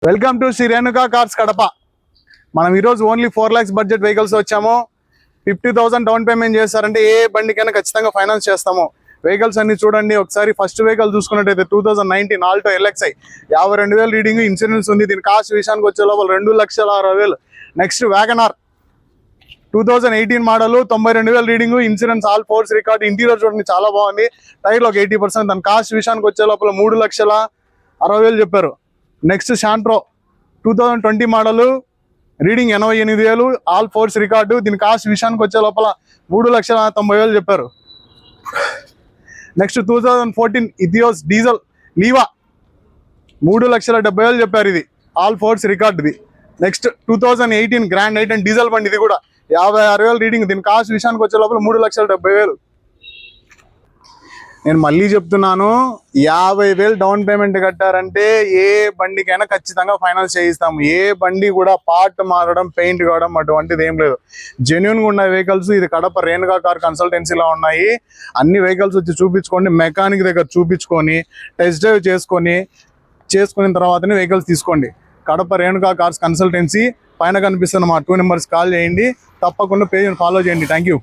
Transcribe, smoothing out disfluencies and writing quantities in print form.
Welcome to Shri Renuka cars Kadapa. మనం ఈరోజు only 4 lakhs budget vehicles వచ్చాము. 50,000 డౌన్ పేమెంట్ చేస్తారంటే ఏ బండికైనా ఖచ్చితంగా ఫైనాన్స్ చేస్తాము. వెహికల్స్ అన్ని చూడండి ఒకసారి. ఫస్ట్ వెహికల్ చూసుకున్నట్టయితే 2019 ఆల్టో LXi 52,000 రీడింగ్, ఇన్సూరెన్స్ ఉంది. దీని కాస్ట్ విషయానికి వచ్చే లోపల 2,60,000. Next WagonR 2018 model 92,000 reading, insurance all force record. Interior చూడండి చాలా బాగుంది. టైర్లో ఒక 80%. దాని కాస్ట్ విషయానికి వచ్చే లోపల 3,60,000 చెప్పారు. Next Santro 2020 model reading 88,000, all force record. దీని కాస్ట్ విషయానికి వచ్చే లోపల 3,90,000 చెప్పారు. నెక్స్ట్ 2014 ఇథియోస్ డీజల్ లీవా 3,70,000 చెప్పారు. ఇది ఆల్ ఫోర్స్ రికార్డుది. నెక్స్ట్ 2018 గ్రాండ్ ఐటెన్ డీజల్ బండి, ఇది కూడా 56,000 రీడింగ్. దీని కాస్ట్ విషయానికి వచ్చే లోపల 3,70,000. నేను మళ్ళీ చెప్తున్నాను, 50,000 డౌన్ పేమెంట్ కట్టారంటే ఏ బండికైనా ఖచ్చితంగా ఫైనాన్స్ చేయిస్తాము. ఏ బండి కూడా పార్ట్ మారడం, పెయింట్ కావడం అటువంటిది ఏం లేదు. జెన్యున్గా ఉన్న వెహికల్స్ ఇది కడప రేణుకా కార్ కన్సల్టెన్సీలో ఉన్నాయి. అన్ని వెహికల్స్ వచ్చి చూపించుకోండి, మెకానిక్ దగ్గర చూపించుకొని టెస్ట్ డ్రైవ్ చేసుకున్న తర్వాతనే వెహికల్స్ తీసుకోండి. కడప రేణుకా కార్స్ కన్సల్టెన్సీ, పైన కనిపిస్తున్న మా 2 numbers కాల్ చేయండి. తప్పకుండా పేజ్ని ఫాలో చేయండి. Thank you.